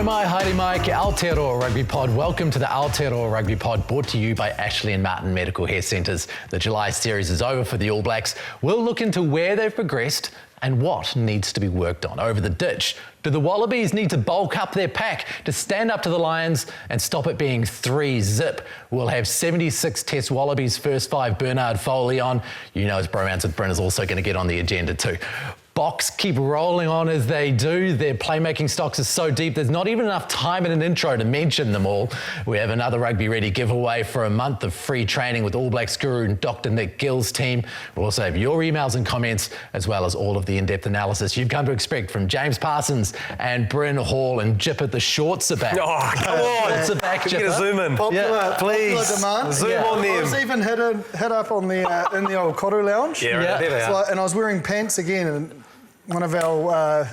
Nau mai, haere mai, ke Aotearoa Rugby Pod. Welcome to the Aotearoa Rugby Pod, brought to you by Ashley and Martin Medical Hair Centres. The July series is over for the All Blacks. We'll look into where they've progressed and what needs to be worked on. Over the ditch, do the Wallabies need to bulk up their pack to stand up to the Lions and stop it being 3-zip? We'll have 76 Test Wallabies first five Bernard Foley on. You know his bromance with Bryn is also going to get on the agenda too. Boks keep rolling on as they do. Their playmaking stocks are so deep, there's not even enough time in an intro to mention them all. We have another Rugby Ready giveaway for a month of free training with All Blacks guru and Dr. Nick Gill's team. We'll also have your emails and comments, as well as all of the in-depth analysis you've come to expect from James Parsons and Bryn Hall. And Jipper, the shorts are back. Oh, come on. Shorts are back, Can we get a zoom in? Popular, please. Popular demand. Zoom on them. I was even hit up on the in the old Koru lounge. Yeah, right, there they are. And I was wearing pants again, and one of our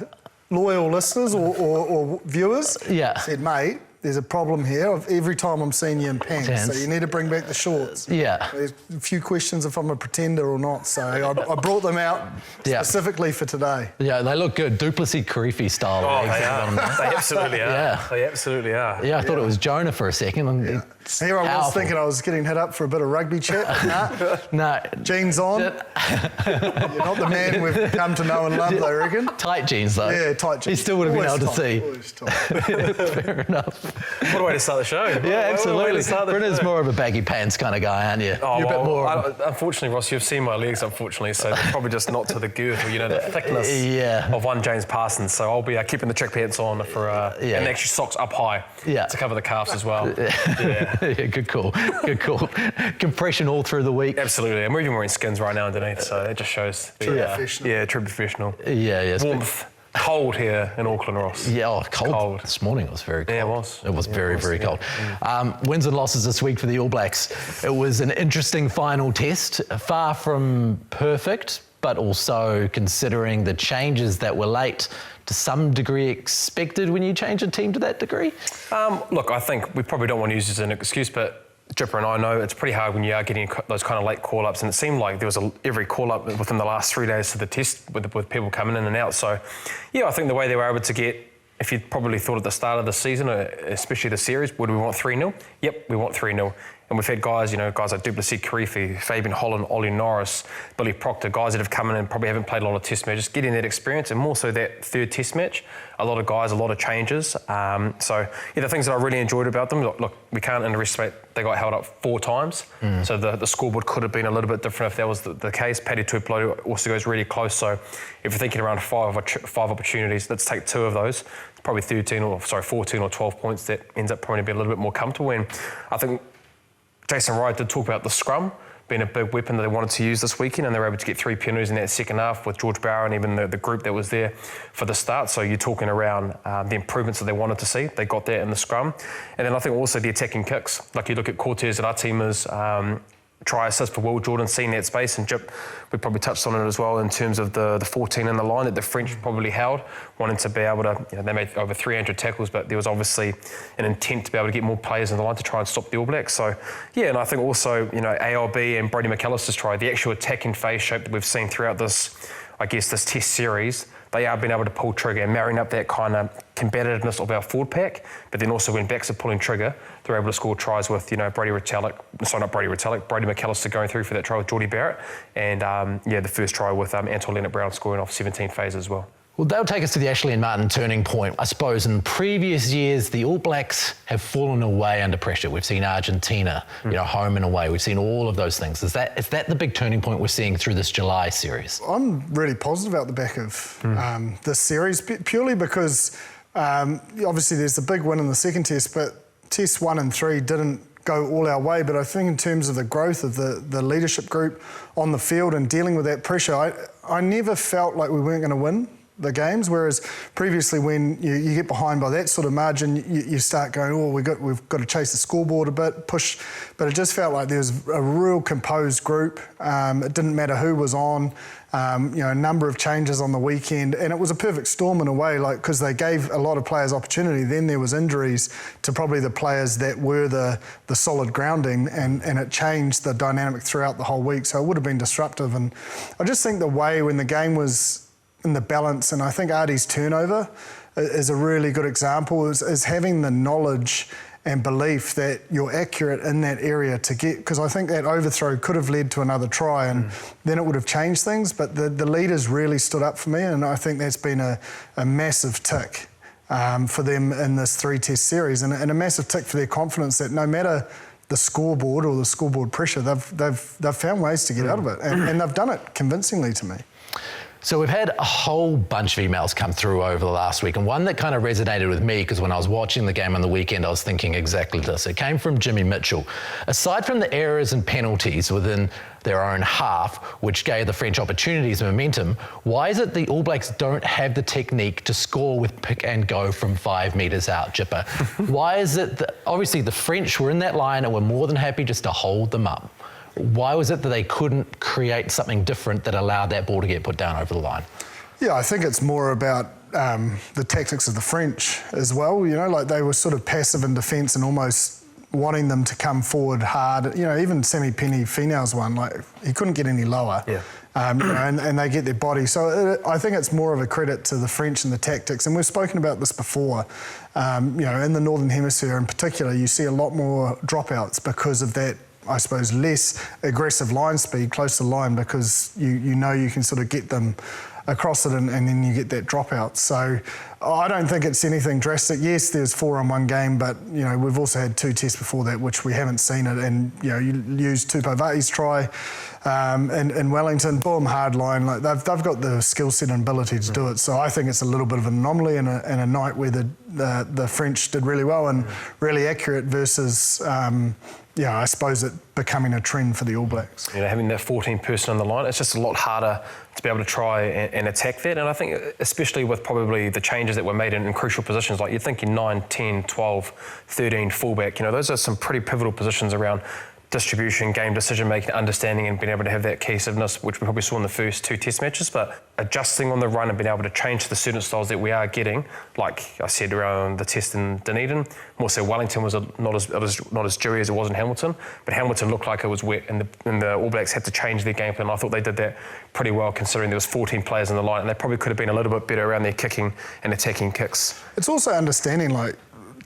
loyal listeners or viewers said, mate, there's a problem here. Every time I'm seeing you in pants, so you need to bring back the shorts. Yeah. There's a few questions if I'm a pretender or not, so I brought them out specifically for today. Yeah, they look good. Duplessis Karifi style. Oh, they are. They absolutely are. Yeah. They absolutely are. Yeah, I thought it was Jonah for a second. And Here I was thinking I was getting hit up for a bit of rugby chat. No. Jeans on. You're not the man we've come to know and love, I reckon. Tight jeans, though. Yeah, tight jeans. He still would have been able to see. Always tight. Fair enough. What a way to start the show. Yeah, absolutely. Bryn's more of a baggy pants kind of guy, aren't you? Oh, You're a bit more. Unfortunately, Ross, you've seen my legs, unfortunately, so they're probably just not to the girth or, the thickness of one James Parsons. So I'll be keeping the track pants on for and actually socks up high to cover the calves as well. Yeah, good call. Good call. Compression all through the week. Absolutely. I'm even wearing skins right now underneath, so it just shows. True professional. Yeah, true professional. Yeah. Warmth. Cold here in Auckland, Ross. Yeah, cold. This morning it was very cold. Yeah, it was. It was very cold. Wins and losses this week for the All Blacks. It was an interesting final test, far from perfect, but also considering the changes that were late, to some degree expected when you change a team to that degree? Look, I think we probably don't want to use this as an excuse, but Jipper and I know it's pretty hard when you are getting those kind of late call-ups, and it seemed like there was every call-up within the last 3 days to the test with people coming in and out. So, yeah, I think the way they were able to get, if you probably thought at the start of the season, especially the series, would we want 3-0? Yep, we want 3-0. And we've had guys like Duplessis Karifi, Fabian Holland, Ollie Norris, Billy Proctor, guys that have come in and probably haven't played a lot of test matches, getting that experience, and more so that third test match. A lot of guys, a lot of changes. The things that I really enjoyed about them, look, we can't underestimate they got held up 4 times. So the scoreboard could have been a little bit different if that was the case. Paddy Tupelo also goes really close. So if you're thinking around five opportunities, let's take 2 of those. Probably 14 or 12 points. That ends up probably being a little bit more comfortable. And I think Jason Wright did talk about the scrum being a big weapon that they wanted to use this weekend, and they were able to get 3 penalties in that second half with George Bauer and even the group that was there for the start. So you're talking around the improvements that they wanted to see. They got that in the scrum. And then I think also the attacking kicks. Like you look at Cortez and our teamers, try assist for Will Jordan, seeing that space, and Jip, we probably touched on it as well in terms of the 14 in the line that the French probably held, wanting to be able to, they made over 300 tackles, but there was obviously an intent to be able to get more players in the line to try and stop the All Blacks. So, yeah, and I think also, ARP and Brody McAllister's try, the actual attacking phase shape that we've seen throughout this test series, they are being able to pull trigger and marrying up that kind of combativeness of our forward pack, but then also when backs are pulling trigger, they're able to score tries with, Brody McAllister going through for that try with Geordie Barrett, and the first try with Anton Leonard-Brown scoring off 17 phases as well. Well, that'll take us to the Ashley and Martin turning point. I suppose in previous years, the All Blacks have fallen away under pressure. We've seen Argentina, home and away. We've seen all of those things. Is that the big turning point we're seeing through this July series? I'm really positive about the back of this series, purely because obviously there's the big win in the second test, but tests 1 and 3 didn't go all our way. But I think in terms of the growth of the leadership group on the field and dealing with that pressure, I never felt like we weren't going to win the games, whereas previously when you get behind by that sort of margin, you start going, we've got to chase the scoreboard a bit, push. But it just felt like there was a real composed group. It didn't matter who was on. A number of changes on the weekend, and it was a perfect storm in a way, because they gave a lot of players opportunity. Then there was injuries to probably the players that were the solid grounding, and it changed the dynamic throughout the whole week. So it would have been disruptive. And I just think the way when the game was in the balance, and I think Artie's turnover is a really good example, is having the knowledge and belief that you're accurate in that area to get, because I think that overthrow could have led to another try and then it would have changed things, but the leaders really stood up for me, and I think that's been a massive tick for them in this 3-test series, and a massive tick for their confidence that no matter the scoreboard or the scoreboard pressure, they've found ways to get out of it, and they've done it convincingly to me. So we've had a whole bunch of emails come through over the last week, and one that kind of resonated with me because when I was watching the game on the weekend, I was thinking exactly this. It came from Jimmy Mitchell. Aside from the errors and penalties within their own half, which gave the French opportunities and momentum, why is it the All Blacks don't have the technique to score with pick and go from 5 metres out, Jipper? Why is it that, obviously the French were in that line and were more than happy just to hold them up? Why was it that they couldn't create something different that allowed that ball to get put down over the line? Yeah, I think it's more about the tactics of the French as well. You know, like they were sort of passive in defence and almost wanting them to come forward hard. You know, even Sammy Penny, Finau's one, like he couldn't get any lower. Yeah. You know, and they get their body. So I think it's more of a credit to the French and the tactics. And we've spoken about this before. You know, in the Northern Hemisphere in particular, you see a lot more dropouts because of that, I suppose, less aggressive line speed close to the line, because you know you can sort of get them across it and then you get that dropout. So I don't think it's anything drastic. Yes, there's 4 on one game, but you know we've also had 2 tests before that which we haven't seen it. And you know you use Tupavai's try in Wellington, boom, hard line. Like they've got the skill set and ability to do it. So I think it's a little bit of an anomaly in a night where the French did really well and really accurate versus. Yeah, I suppose it becoming a trend for the All Blacks. You know, having that 14 person on the line, it's just a lot harder to be able to try and attack that. And I think especially with probably the changes that were made in crucial positions, like you're thinking 9, 10, 12, 13 fullback, you know, those are some pretty pivotal positions around distribution, game decision-making, understanding and being able to have that cohesiveness, which we probably saw in the first 2 test matches, but adjusting on the run and being able to change to the certain styles that we are getting, like I said around the test in Dunedin, more so Wellington was not as dewy as it was in Hamilton, but Hamilton looked like it was wet and the All Blacks had to change their game plan. I thought they did that pretty well considering there was 14 players in the line and they probably could have been a little bit better around their kicking and attacking kicks. It's also understanding like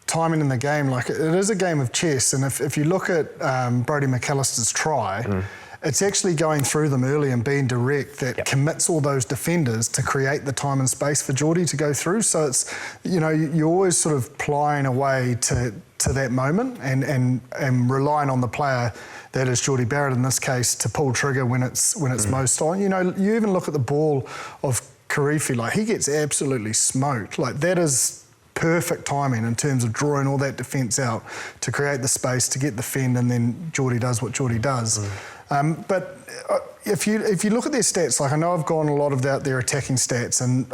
timing in the game, like it is a game of chess, and if you look at Brodie McAllister's try, it's actually going through them early and being direct that commits all those defenders to create the time and space for Geordie to go through. So it's, you know, you're always sort of plying away to that moment and relying on the player that is Geordie Barrett in this case to pull trigger when it's most on. You know, you even look at the ball of Karifi, like he gets absolutely smoked. Like that is perfect timing in terms of drawing all that defence out to create the space to get the fend, and then Geordie does what Geordie does. But if you look at their stats, like I know I've gone a lot about their attacking stats, and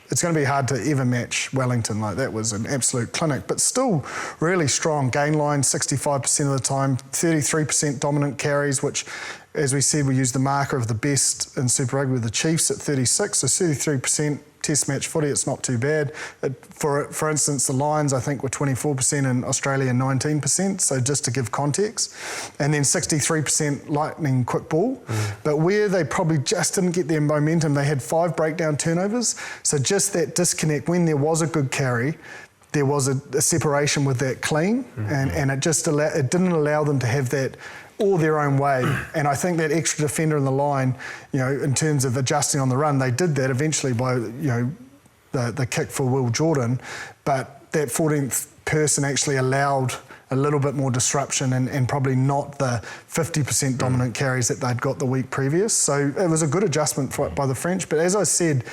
it's going to be hard to ever match Wellington. Like that was an absolute clinic, but still really strong. Gain line 65% of the time, 33% dominant carries, which, as we said, we use the marker of the best in Super Rugby with the Chiefs at 36, so 33%. Test match footy, it's not too bad. For instance, the Lions, I think, were 24% and Australia 19%, so just to give context. And then 63% lightning quick ball. But where they probably just didn't get their momentum, they had 5 breakdown turnovers. So just that disconnect, when there was a good carry, there was a separation with that clean, and it didn't allow them to have that all their own way. And I think that extra defender in the line, you know, in terms of adjusting on the run, they did that eventually by, you know, the kick for Will Jordan, but that 14th person actually allowed a little bit more disruption and probably not the 50% dominant carries that they'd got the week previous. So it was a good adjustment by the French. But as I said,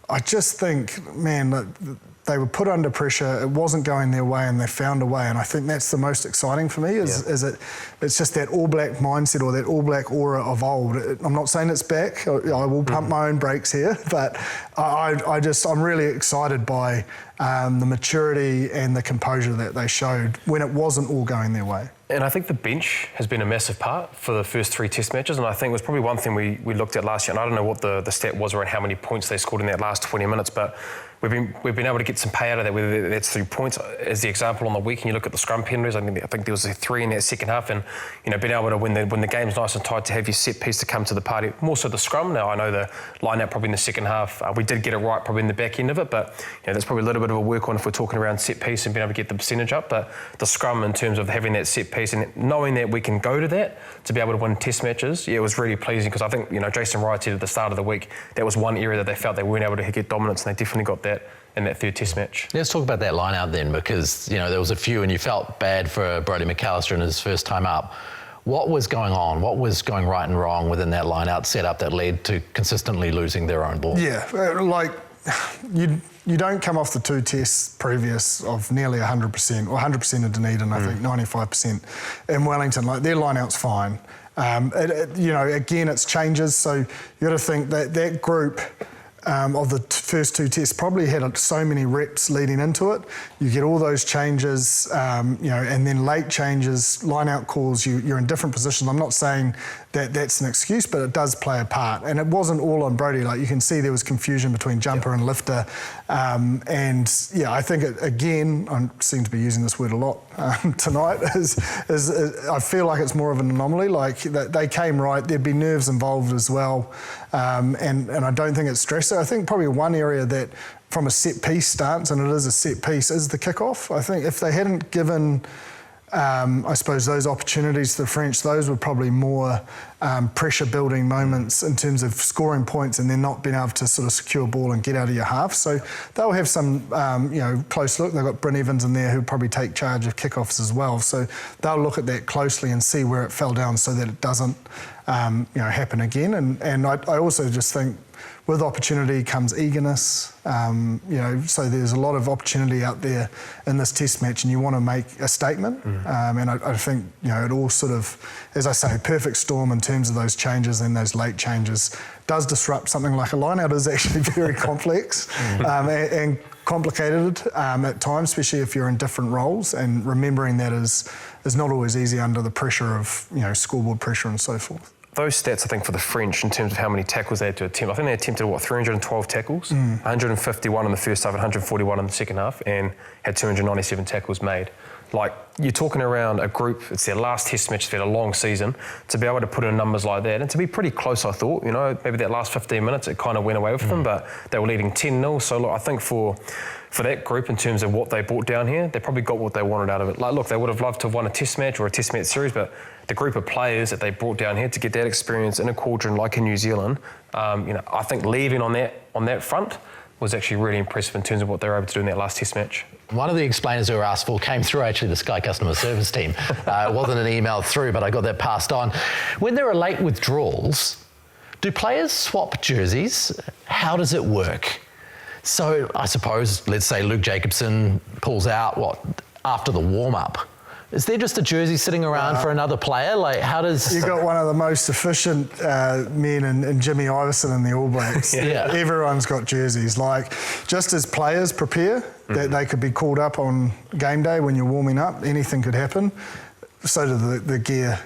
I just think, man, they were put under pressure, it wasn't going their way, and they found a way. And I think that's the most exciting for me, is it's just that All Black mindset or that All Black aura of old. I'm not saying it's back, I will pump my own brakes here, but I'm really excited by the maturity and the composure that they showed when it wasn't all going their way. And I think the bench has been a massive part for the first 3 test matches, and I think it was probably one thing we looked at last year, and I don't know what the stat was around how many points they scored in that last 20 minutes, but we've been able to get some pay out of that, whether that's through points. As the example on the weekend, you look at the scrum penalties, I think there was 3 in that second half, and being able to, when the game's nice and tight, to have your set piece to come to the party, more so the scrum. Now, I know the line-out probably in the second half, we did get it right probably in the back end of it, but that's probably a little bit of a work on if we're talking around set piece and being able to get the percentage up. But the scrum, in terms of having that set piece and knowing that we can go to that to be able to win test matches, it was really pleasing, because I think Jason Wright said at the start of the week that was one area that they felt they weren't able to get dominance, and they definitely got that in that 3rd test match. Let's talk about that line out then, because there was a few and you felt bad for Brodie McAllister in his first time up. What was going on? What was going right and wrong within that line out setup that led to consistently losing their own ball? Yeah, you don't come off the 2 tests previous of nearly 100%, or 100% of Dunedin, I think 95% in Wellington. Their line out's fine. Again, it's changes, so you got to think that group of the first 2 tests probably had so many reps leading into it. You get all those changes, and then late changes, line-out calls, you're in different positions. I'm not saying that that's an excuse, but it does play a part. And it wasn't all on Brodie. You can see there was confusion between jumper and lifter. I think, again, I seem to be using this word a lot tonight, I feel like it's more of an anomaly. They came right, there'd be nerves involved as well. And I don't think it's stress. So I think probably one area that, from a set piece stance, and it is a set piece, is the kickoff. I think if they hadn't given, I suppose, those opportunities to the French, those were probably more pressure building moments in terms of scoring points and then not being able to sort of secure ball and get out of your half. So they'll have some, close look. They've got Bryn Evans in there who'll probably take charge of kickoffs as well. So they'll look at that closely and see where it fell down so that it doesn't, happen again. And I also just think, with opportunity comes eagerness, so there's a lot of opportunity out there in this test match, and you want to make a statement. And I think, it all sort of, as I say, perfect storm in terms of those changes and those late changes does disrupt something like a line-out is actually very complex and complicated at times, especially if you're in different roles, and remembering that is not always easy under the pressure of, scoreboard pressure and so forth. Those stats, I think, for the French, in terms of how many tackles they had to attempt, I think they attempted, 312 tackles, 151 in the first half and 141 in the second half, and had 297 tackles made. You're talking around a group, it's their last test match, they've had a long season, to be able to put in numbers like that, and to be pretty close, I thought. Maybe that last 15 minutes, it kind of went away with them, but they were leading 10-0. So, I think for that group, in terms of what they brought down here, they probably got what they wanted out of it. They would have loved to have won a test match or a test match series, but the group of players that they brought down here to get that experience in a quadrant like in New Zealand, I think leaving on that front was actually really impressive in terms of what they were able to do in that last test match. One of the explainers who were asked for came through actually the Sky customer service team. It wasn't an email through, but I got that passed on. When there are late withdrawals, do players swap jerseys? How does it work? So I suppose, let's say Luke Jacobson pulls out, after the warm-up. Is there just a jersey sitting around for another player? How does... You've got one of the most efficient men in Jimmy Iverson in the All Blacks. Yeah. Everyone's got jerseys. Just as players prepare, that they could be called up on game day when you're warming up, anything could happen. So do the gear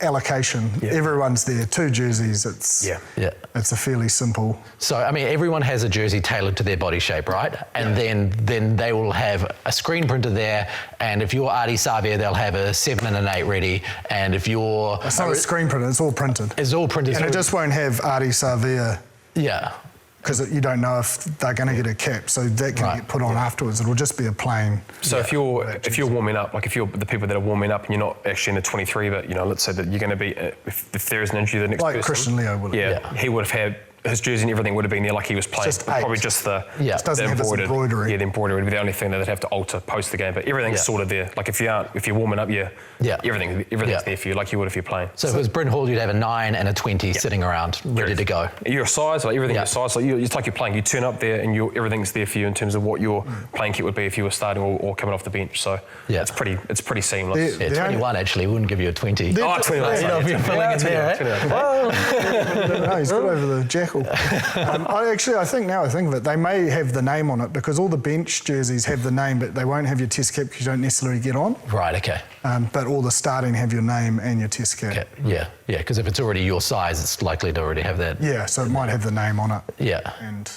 allocation. Yeah. Everyone's there, 2 jerseys. It's a fairly simple. So, everyone has a jersey tailored to their body shape, right? And then they will have a screen printer there, and if you're Ardie Savea, they'll have a 7 and an 8 ready, and if you're... It's not a screen printer, it's all printed. It's all printed. And it just won't have Ardie Savea. Yeah. Because you don't know if they're going to get a cap, so that can get put on afterwards. It'll just be a plain. So if you're warming up, if you're the people that are warming up and you're not actually in the 23, but let's say that you're going to be, if there is an injury, the next person, Christian Leo would have. He would have had his jersey and everything would have been there like he was playing. Just probably just the doesn't have his embroidery. Yeah, the embroidery would be the only thing that they'd have to alter post the game. But everything's sort of there. If you're warming up, everything's there for you, like you would if you're playing. So if it was Bryn Hall, you'd have a 9 and a 20 sitting around, ready to go. Your size, everything your size. It's like you're playing. You turn up there and everything's there for you in terms of what your playing kit would be if you were starting or coming off the bench. So it's pretty seamless. 21 actually wouldn't give you a 20. 21. You're filling in there. No, he's got over the jackal. tackle. I think now I think of it, they may have the name on it because all the bench jerseys have the name, but they won't have your test cap because you don't necessarily get on. Right, okay. But all the starting have your name and your test cap. Okay. Yeah, because if it's already your size, it's likely to already have that. Yeah, so it might have the name on it. Yeah. And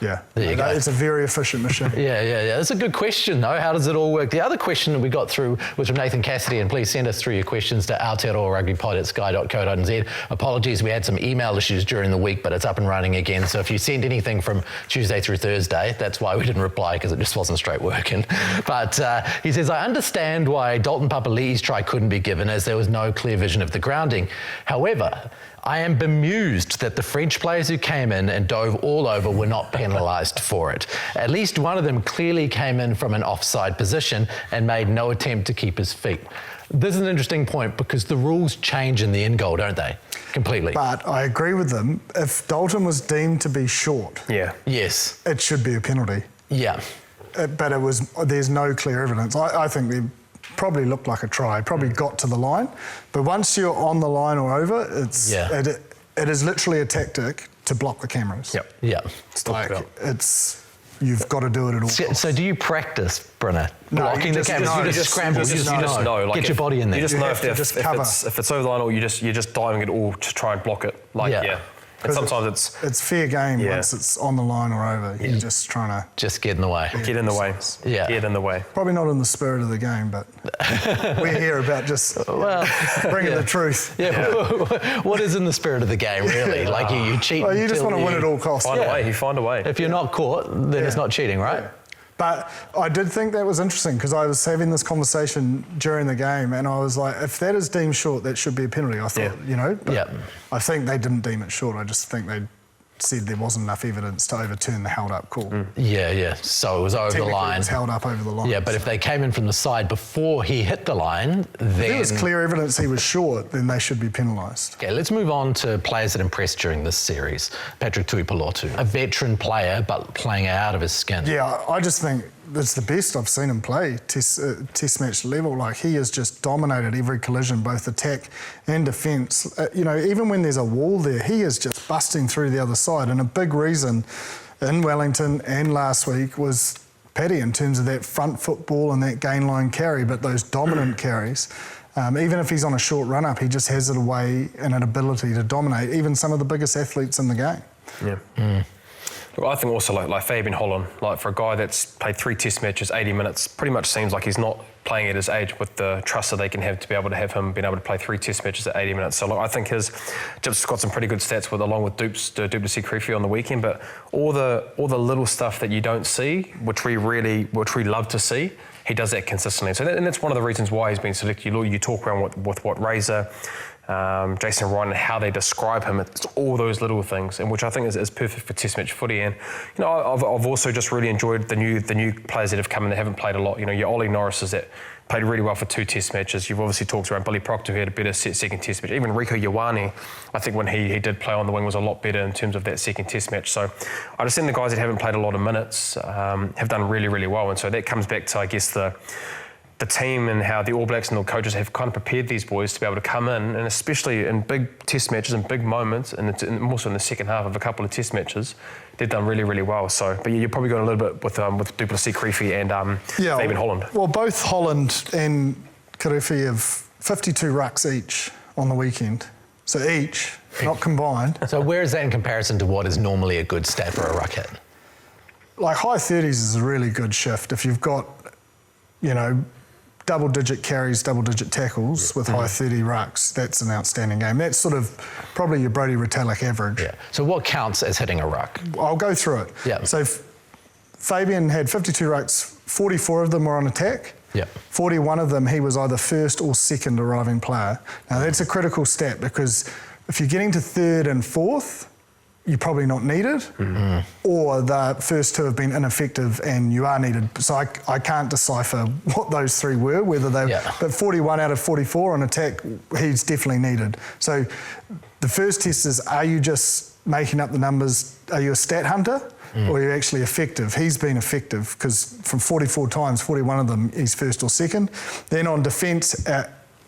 yeah, there you go. It's a very efficient machine. Yeah. That's a good question, though. How does it all work? The other question that we got through was from Nathan Cassidy, and please send us through your questions to aotearoa@sky.co.nz. Apologies, we had some email issues during the week, but it's up and running again. So if you sent anything from Tuesday through Thursday, that's why we didn't reply, because it just wasn't straight working. But he says, I understand why Dalton Papali'i's try couldn't be given, as there was no clear vision of the grounding. However, I am bemused that the French players who came in and dove all over were not penalised for it. At least one of them clearly came in from an offside position and made no attempt to keep his feet. This is an interesting point because the rules change in the end goal, don't they? Completely. But I agree with them. If Dalton was deemed to be short, yes, it should be a penalty. Yeah. But there's no clear evidence. I think they probably looked like a try, probably got to the line. But once you're on the line or over, it is literally a tactic to block the cameras. You've got to do it at all costs. So do you practice, Brynner, No, blocking the cameras? You just scramble, you just know. Like, get your body in there. You just know if it's over the line, or you're just diving it all to try and block it. And sometimes it's fair game once it's on the line or over. You're just trying to just get in the way. Get in the way. Yeah. Get in the way. Probably not in the spirit of the game, but we're here about just bringing the truth. What is in the spirit of the game, really? Like you cheat. Well, you just want to win at all costs. Find a way. You find a way. If you're not caught, then it's not cheating, right? Yeah. But I did think that was interesting because I was having this conversation during the game and I was like, if that is deemed short, that should be a penalty. I thought, but I think they didn't deem it short. I just think they said there wasn't enough evidence to overturn the held-up call. So it was over the line. It was held up over the line. Yeah, but if they came in from the side before he hit the line, then... If there was clear evidence he was short, then they should be penalised. Okay, let's move on to players that impressed during this series. Patrick Tuipulotu, a veteran player, but playing out of his skin. Yeah, I just think it's the best I've seen him play test match level. Like, he has just dominated every collision, both attack and defence. Even when there's a wall there, he is just busting through the other side. And a big reason in Wellington and last week was Paddy in terms of that front football and that gain line carry, but those dominant carries. Even if he's on a short run-up, he just has it a way and an ability to dominate even some of the biggest athletes in the game. Look, I think also like Fabian Holland, like for a guy that's played 3 test matches, 80 minutes, pretty much seems like he's not playing at his age with the trust that they can have to be able to have him being able to play 3 test matches at 80 minutes. So look, I think Gibson's got some pretty good stats along with Duplessis Creefy on the weekend, but all the little stuff that you don't see, which we love to see, he does that consistently. So that's one of the reasons why he's been selected. You talk around with what Razor, Jason Ryan, and how they describe him. It's all those little things, and which I think is perfect for test match footy. And I've also just really enjoyed the new players that have come in that haven't played a lot. Your Ollie Norrises that played really well for 2 test matches. You've obviously talked around Billy Proctor, who had a better second test match. Even Rico Ioane, I think when he did play on the wing, was a lot better in terms of that second test match. So I just think the guys that haven't played a lot of minutes have done really, really well. And so that comes back to, I guess, the team and how the All Blacks and the coaches have kind of prepared these boys to be able to come in, and especially in big test matches and big moments, and also in the second half of a couple of test matches, they've done really, really well. So, but you're probably going a little bit with Duplessis Creefy and Fabian Holland. Well, both Holland and Creefy have 52 rucks each on the weekend. So each, not combined. So where is that in comparison to what is normally a good stat for a ruck hit? Like high 30s is a really good shift. If you've got, double-digit carries, double-digit tackles with high 30 rucks, that's an outstanding game. That's sort of probably your Brodie Retallick average. Yeah. So what counts as hitting a ruck? I'll go through it. Yeah. So Fabian had 52 rucks, 44 of them were on attack. Yeah. 41 of them, he was either first or second arriving player. Now, that's a critical stat because if you're getting to third and fourth, you're probably not needed, or the first 2 have been ineffective and you are needed. So I can't decipher what those 3 were, whether they... But 41 out of 44 on attack, he's definitely needed. So the first test is, are you just making up the numbers? Are you a stat hunter? Or are you actually effective? He's been effective because from 44 times, 41 of them, he's first or second. Then on defence,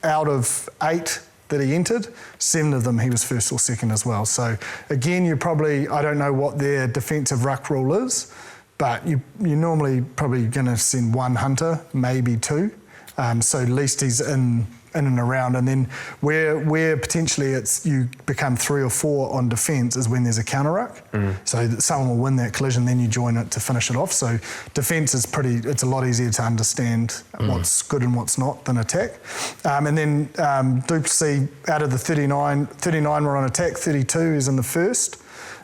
out of 8 that he entered, 7 of them he was first or second as well. So again, I don't know what their defensive ruck rule is, but you're normally probably going to send 1 hunter, maybe 2. So at least he's in and around, and then where potentially you become 3 or 4 on defence is when there's a counter ruck. So that someone will win that collision, then you join it to finish it off. So defence is it's a lot easier to understand what's good and what's not than attack. And then Duplessis, out of the 39 were on attack, 32 is in the first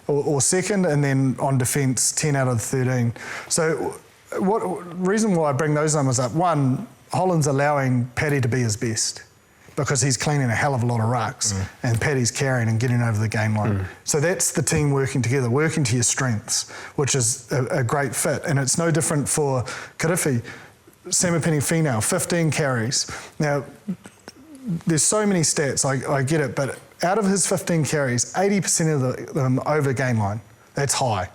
or second, and then on defence 10 out of the 13. So reason why I bring those numbers up, one, Holland's allowing Paddy to be his best because he's cleaning a hell of a lot of rucks and Paddy's carrying and getting over the game line. So that's the team working together, working to your strengths, which is a great fit. And it's no different for Kirifi. Samipeni Finau, 15 carries. Now, there's so many stats, I get it, but out of his 15 carries, 80% of them over game line. That's high.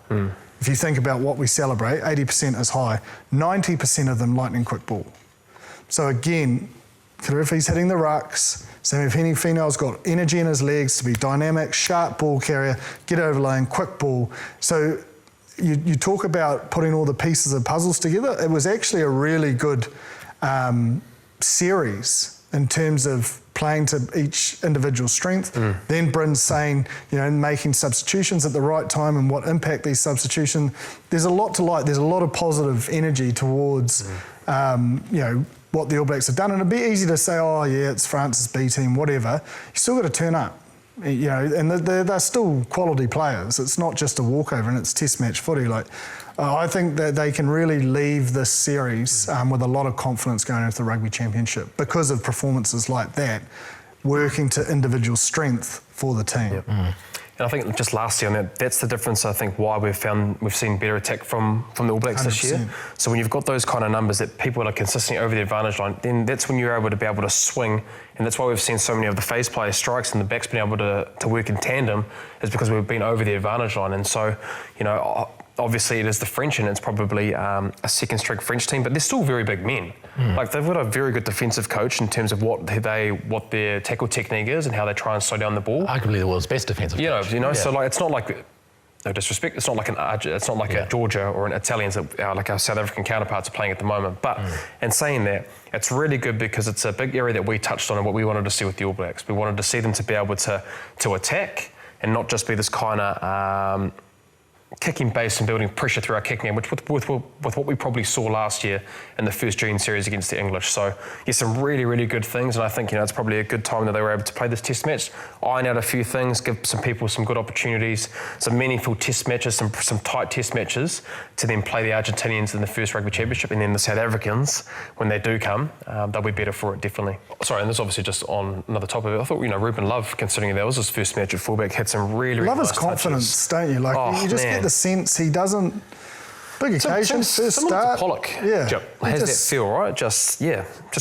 If you think about what we celebrate, 80% is high. 90% of them lightning quick ball. So again, Kirifi's hitting the rucks. Samipeni Finau's got energy in his legs to be dynamic, sharp ball carrier, get over lane, quick ball. So you talk about putting all the pieces of puzzles together. It was actually a really good series in terms of playing to each individual strength. Then Bryn's saying, making substitutions at the right time and what impact these substitutions. There's a lot to like. There's a lot of positive energy towards, what the All Blacks have done. And it'd be easy to say, oh yeah, it's France's B team, whatever. You still got to turn up, and they're still quality players. It's not just a walkover and it's test match footy. I think that they can really leave this series with a lot of confidence going into the Rugby Championship because of performances like that, working to individual strength for the team. And I think just lastly on that, that's the difference, I think, why we've seen better attack from the All Blacks 100%. This year. So when you've got those kind of numbers that people are consistently over the advantage line, then that's when you're able to swing. And that's why we've seen so many of the phase player strikes and the backs being able to work in tandem, is because we've been over the advantage line. And so, obviously it is the French and it's probably a second string French team, but they're still very big men. They've got a very good defensive coach in terms of what their tackle technique is and how they try and slow down the ball. Arguably the world's best defensive coach. So it's not like, no disrespect, it's not like a Georgia or an Italians that like our South African counterparts are playing at the moment. But in saying that, it's really good because it's a big area that we touched on and what we wanted to see with the All Blacks. We wanted to see them to be able to attack and not just be this kind of kicking base and building pressure through our kicking game, which with what we probably saw last year in the first June series against the English. So, some really, really good things, and I think, it's probably a good time that they were able to play this test match, iron out a few things, give some people some good opportunities, some meaningful test matches, some tight test matches, to then play the Argentinians in the first Rugby Championship, and then the South Africans, when they do come, they'll be better for it, definitely. Sorry, and this is obviously just on another topic. I thought, Ruben Love, considering that was his first match at fullback, had some really, really Love nice his confidence, don't you? You just get the sense he doesn't. Big occasion, first start. Pollock, has that feel, right? Just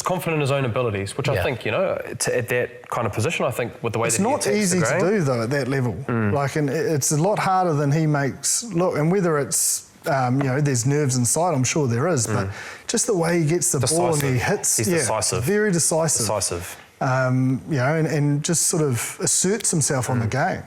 confident in his own abilities, which I think, at that kind of position, I think with the way it's that he not easy to do though at that level. And it's a lot harder than he makes look. And whether it's there's nerves inside, I'm sure there is, but just the way he gets the ball and he hits, he's decisive, very decisive. And just sort of asserts himself on the game.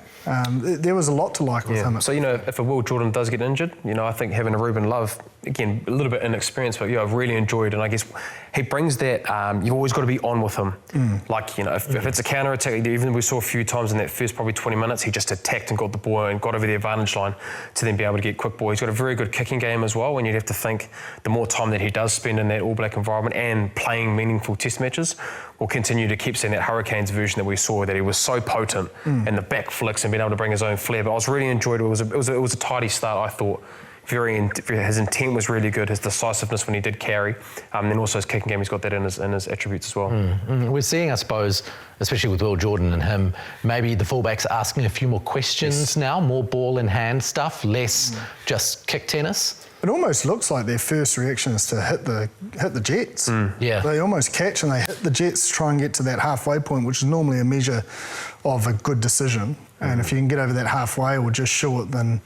There was a lot to like with him. So, if a Will Jordan does get injured, I think having a Ruben Love, again, a little bit inexperienced, but I've really enjoyed, and I guess he brings that, you've always got to be on with him. If it's a counter-attack, even we saw a few times in that first probably 20 minutes, he just attacked and got the ball and got over the advantage line to then be able to get quick ball. He's got a very good kicking game as well, and you'd have to think the more time that he does spend in that All Black environment and playing meaningful test matches, we'll continue to keep seeing that Hurricanes version that we saw, that he was so potent in the back flicks and being able to bring his own flair. But I was really enjoyed it. It was a tidy start, I thought. His intent was really good, his decisiveness when he did carry, and then also his kicking game, he's got that in his attributes as well. We're seeing, I suppose, especially with Will Jordan and him, maybe the fullbacks asking a few more questions now, more ball in hand stuff, less just kick tennis. It almost looks like their first reaction is to hit the Jets. They almost catch and they hit the Jets to try and get to that halfway point, which is normally a measure of a good decision. And if you can get over that halfway or just short, then...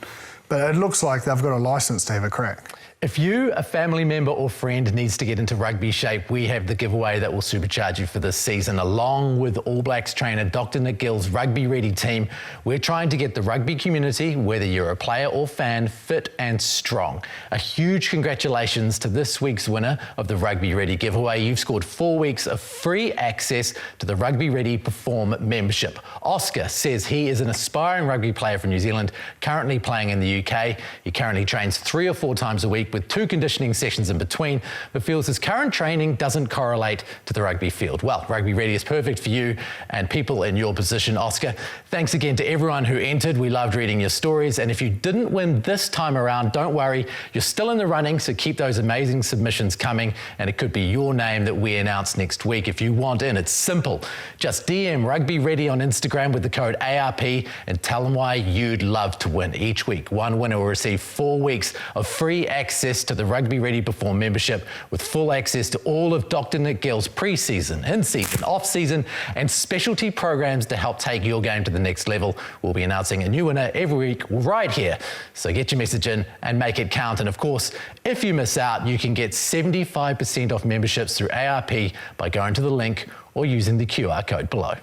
But it looks like they've got a licence to have a crack. If you, a family member or friend, needs to get into rugby shape, we have the giveaway that will supercharge you for this season. Along with All Blacks trainer Dr. Nick Gill's Rugby Ready team, we're trying to get the rugby community, whether you're a player or fan, fit and strong. A huge congratulations to this week's winner of the Rugby Ready giveaway. You've scored 4 weeks of free access to the Rugby Ready Perform membership. Oscar says he is an aspiring rugby player from New Zealand, currently playing in the UK. He currently trains 3 or 4 times a week with 2 conditioning sessions in between, but feels his current training doesn't correlate to the rugby field. Well, Rugby Ready is perfect for you and people in your position, Oscar. Thanks again to everyone who entered. We loved reading your stories, and if you didn't win this time around, don't worry, you're still in the running, so keep those amazing submissions coming, and it could be your name that we announce next week. If you want in, it's simple. Just DM Rugby Ready on Instagram with the code ARP and tell them why you'd love to win. Each week, one winner will receive 4 weeks of free access to the Rugby Ready Perform membership with full access to all of Dr. Nick Gill's pre-season, in-season, off-season and specialty programs to help take your game to the next level. We'll be announcing a new winner every week right here. So get your message in and make it count. And of course, if you miss out, you can get 75% off memberships through ARP by going to the link or using the QR code below.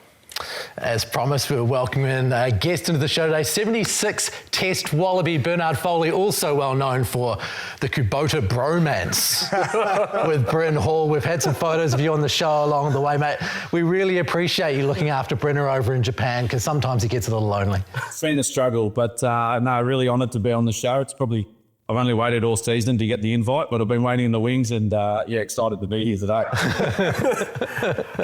As promised, we're welcoming a guest into the show today, 76 Test Wallaby Bernard Foley, also well known for the Kubota bromance with Bryn Hall. We've had some photos of you on the show along the way, mate. We really appreciate you looking after Brenner over in Japan, because sometimes he gets a little lonely. It's been a struggle, but no, really honoured to be on the show. I've only waited all season to get the invite, but I've been waiting in the wings and, excited to be here today.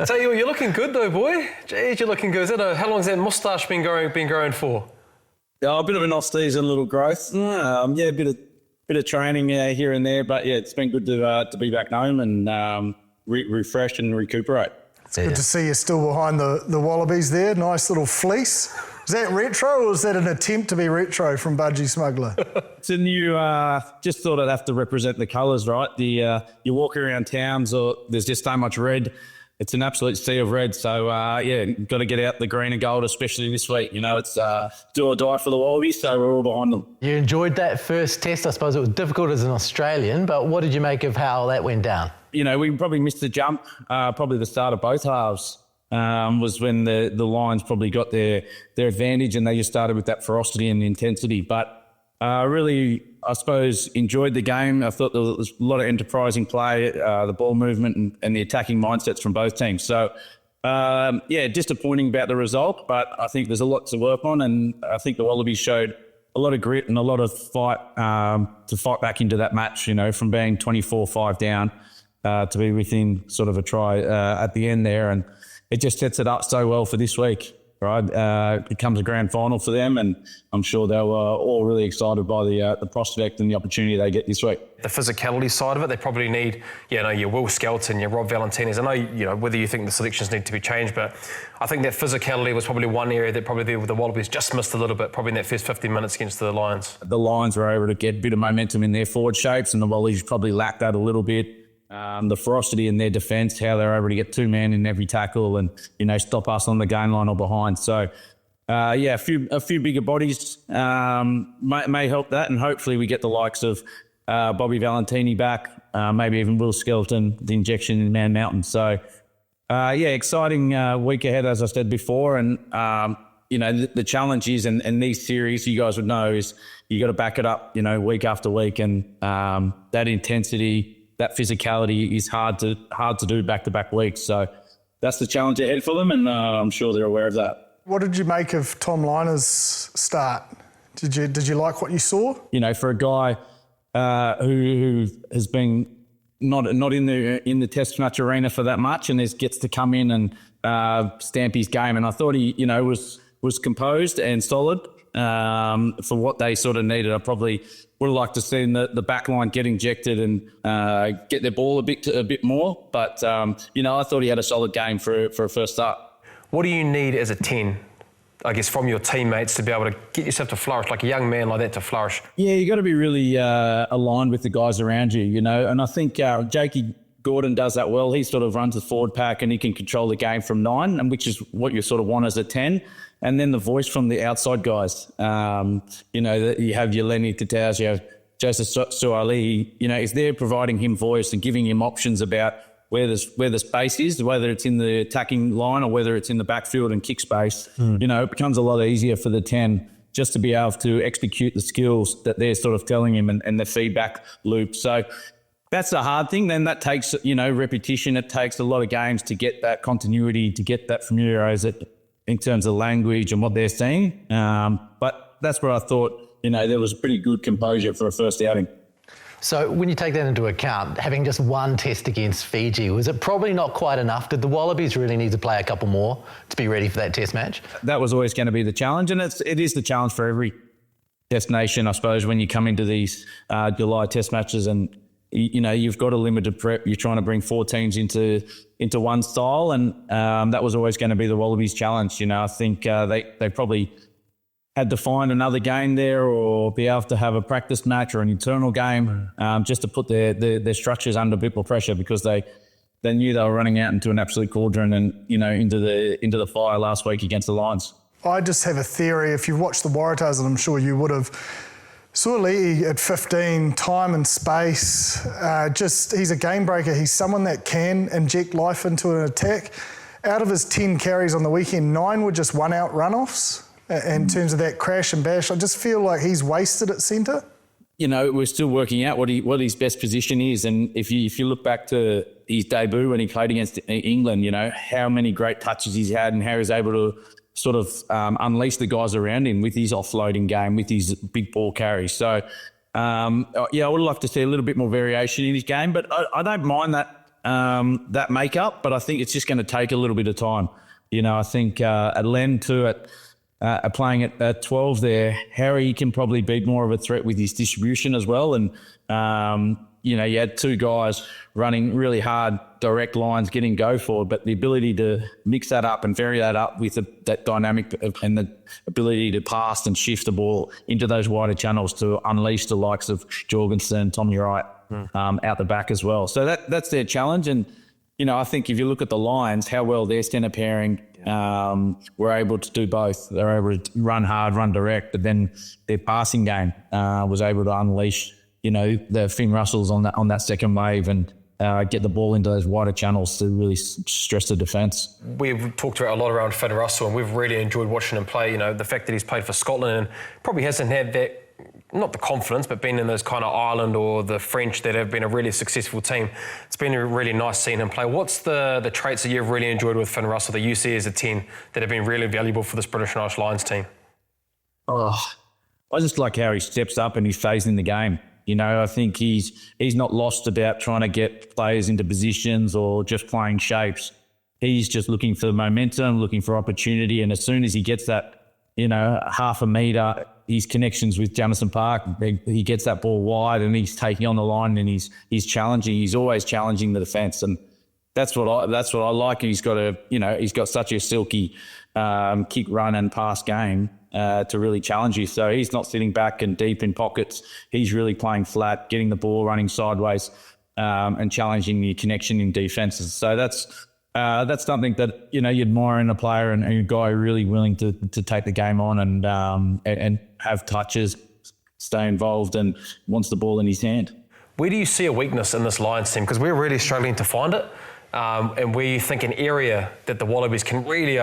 Tell you what, you're looking good though, boy. Jeez, you're looking good. How long has that moustache been growing for? Yeah, a bit of an off-season little growth. A bit of training here and there, but yeah, it's been good to be back home and refresh and recuperate. It's good to see you still behind the Wallabies there. Nice little fleece. Is that retro or is that an attempt to be retro from Budgie Smuggler? It's a new, just thought I'd have to represent the colours, right? You walk around towns or there's just so much red. It's an absolute sea of red. So, got to get out the green and gold, especially this week. You know, it's do or die for the Wallabies, so we're all behind them. You enjoyed that first test. I suppose it was difficult as an Australian, but what did you make of how that went down? You know, we probably missed the jump, probably the start of both halves. Was when the Lions probably got their advantage and they just started with that ferocity and intensity. But really, I suppose, enjoyed the game. I thought there was a lot of enterprising play, the ball movement and the attacking mindsets from both teams. So, disappointing about the result, but I think there's a lot to work on, and I think the Wallabies showed a lot of grit and a lot of fight to fight back into that match, you know, from being 24-5 down to be within sort of a try at the end there. And it just sets it up so well for this week, right? It becomes a grand final for them, and I'm sure they were all really excited by the prospect and the opportunity they get this week. The physicality side of it, they probably need, your Will Skelton, your Rob Valentines. I know, whether you think the selections need to be changed, but I think that physicality was probably one area that probably the Wallabies just missed a little bit, probably in that first 15 minutes against the Lions. The Lions were able to get a bit of momentum in their forward shapes, and the Wallabies probably lacked that a little bit. The ferocity in their defence, how they're able to get 2 men in every tackle and, stop us on the game line or behind. So, a few bigger bodies may help that, and hopefully we get the likes of Bobby Valentini back, maybe even Will Skelton, the injection in Man Mountain. So, exciting week ahead, as I said before. And, the challenge is, and these series, you guys would know, is you got to back it up, week after week. And that intensity, that physicality is hard to do back-to-back weeks. So that's the challenge ahead for them, and I'm sure they're aware of that. What did you make of Tom Liner's start? Did you like what you saw? For a guy who has been not in the Test match arena for that much, and gets to come in and stamp his game, and I thought he was composed and solid for what they sort of needed. I probably would have liked to see the back line get injected and get their ball a bit more. But, I thought he had a solid game for a first start. What do you need as a 10, I guess, from your teammates to be able to get yourself to flourish, like a young man like that to flourish? Yeah, you got to be really aligned with the guys around you, and I think Jakey Gordon does that well. He sort of runs the forward pack and he can control the game from 9, and which is what you sort of want as a 10. And then the voice from the outside guys. You have your Lenny Tataus, you have Joseph Suaalii, is there providing him voice and giving him options about where the space is, whether it's in the attacking line or whether it's in the backfield and kick space. It becomes a lot easier for the 10 just to be able to execute the skills that they're sort of telling him and the feedback loop. So that's the hard thing. Then that takes, repetition. It takes a lot of games to get that continuity, to get that familiarised in terms of language and what they're saying. But that's where I thought, there was pretty good composure for a first outing. So when you take that into account, having just one test against Fiji, was it probably not quite enough? Did the Wallabies really need to play a couple more to be ready for that test match? That was always going to be the challenge, and it is the challenge for every test nation, I suppose, when you come into these July test matches and, you've got a limited prep. You're trying to bring 4 teams into one style, and that was always going to be the Wallabies' challenge. I think they probably had to find another game there or be able to have a practice match or an internal game just to put their structures under a bit more pressure, because they knew they were running out into an absolute cauldron and, into the fire last week against the Lions. I just have a theory. If you've watched the Waratahs, and I'm sure you would have, Suaalii at 15, time and space, he's a game breaker. He's someone that can inject life into an attack. Out of his 10 carries on the weekend, 9 were just one-out runoffs. In terms of that crash and bash, I just feel like he's wasted at centre. We're still working out what his best position is, and if you look back to his debut when he played against England, how many great touches he's had and how he's able to sort of unleash the guys around him with his offloading game, with his big ball carries. So, I would like to see a little bit more variation in his game, but I don't mind that makeup, but I think it's just going to take a little bit of time. I think at Len too, playing at 12 there, Harry can probably be more of a threat with his distribution as well. And, you had 2 guys running really hard direct lines, getting go forward, but the ability to mix that up and vary that up with that dynamic and the ability to pass and shift the ball into those wider channels to unleash the likes of Jorgensen, Tommy Wright out the back as well. So that's their challenge. And, I think if you look at the Lions, how well their centre pairing were able to do both. They were able to run hard, run direct, but then their passing game was able to unleash, the Finn Russells on that second wave and get the ball into those wider channels to really stress the defence. We've talked about a lot around Finn Russell, and we've really enjoyed watching him play. The fact that he's played for Scotland and probably hasn't had that, not the confidence, but been in those kind of Ireland or the French that have been a really successful team. It's been really nice seeing him play. What's the traits that you've really enjoyed with Finn Russell that you see as a 10 that have been really valuable for this British and Irish Lions team? I just like how he steps up and he stays in the game. I think he's not lost about trying to get players into positions or just playing shapes. He's just looking for momentum, looking for opportunity, and as soon as he gets that, half a metre, his connections with Gibson-Park, he gets that ball wide and he's taking on the line and he's challenging. He's always challenging the defence, and that's what I like. He's got such a silky kick, run and pass game to really challenge you. So he's not sitting back and deep in pockets. He's really playing flat, getting the ball running sideways and challenging the connection in defences. So that's something that you admire in a player and a guy really willing to take the game on and have touches, stay involved, and wants the ball in his hand. Where do you see a weakness in this Lions team? Because we're really struggling to find it, and where you think an area that the Wallabies can really,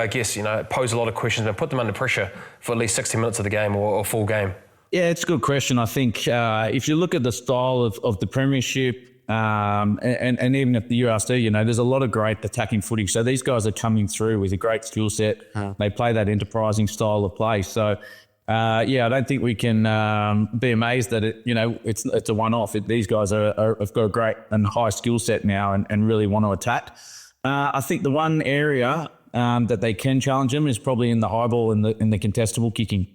pose a lot of questions and put them under pressure for at least 60 minutes of the game or a full game. Yeah, it's a good question. I think if you look at the style of the Premiership. And even at the URC, there's a lot of great attacking footy. So these guys are coming through with a great skill set. They play that enterprising style of play. So, I don't think we can be amazed that it's a one-off. These guys have got a great and high skill set now and really want to attack. I think the one area that they can challenge them is probably in the high ball and in the contestable kicking.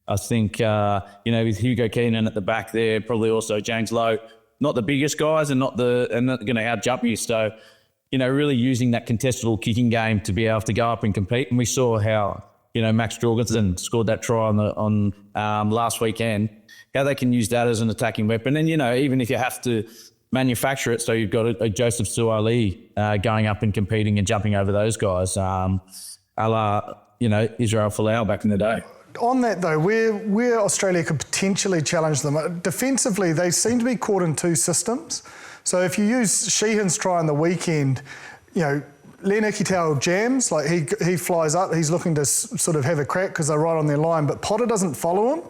I think with Hugo Keenan at the back there, probably also James Lowe. Not the biggest guys and not going to out-jump you. So, really using that contestable kicking game to be able to go up and compete. And we saw how, Max Jorgensen scored that try on last weekend, how they can use that as an attacking weapon. And, even if you have to manufacture it, so you've got a Joseph Suaalii going up and competing and jumping over those guys, a la, Israel Folau back in the day. on that though, where Australia could potentially challenge them, defensively they seem to be caught in two systems. So if you use Sheehan's try on the weekend, you know, Len Ikitau jams, like he flies up, he's looking to sort of have a crack because they're right on their line, but Potter doesn't follow him.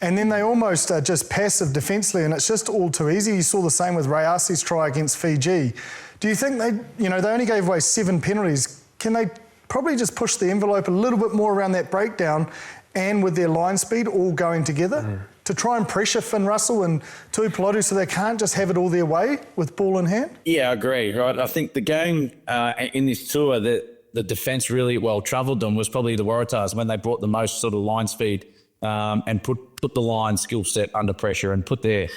And then they almost are just passive defensively, and it's just all too easy. You saw the same with Rayasi's try against Fiji. Do you think they only gave away 7 penalties? Can they probably just push the envelope a little bit more around that breakdown and with their line speed all going together to try and pressure Finn Russell and Tuipulotu so they can't just have it all their way with ball in hand? Yeah, I agree, right? I think the game in this tour that the defence really well travelled them was probably the Waratahs when they brought the most sort of line speed and put the line skill set under pressure and put their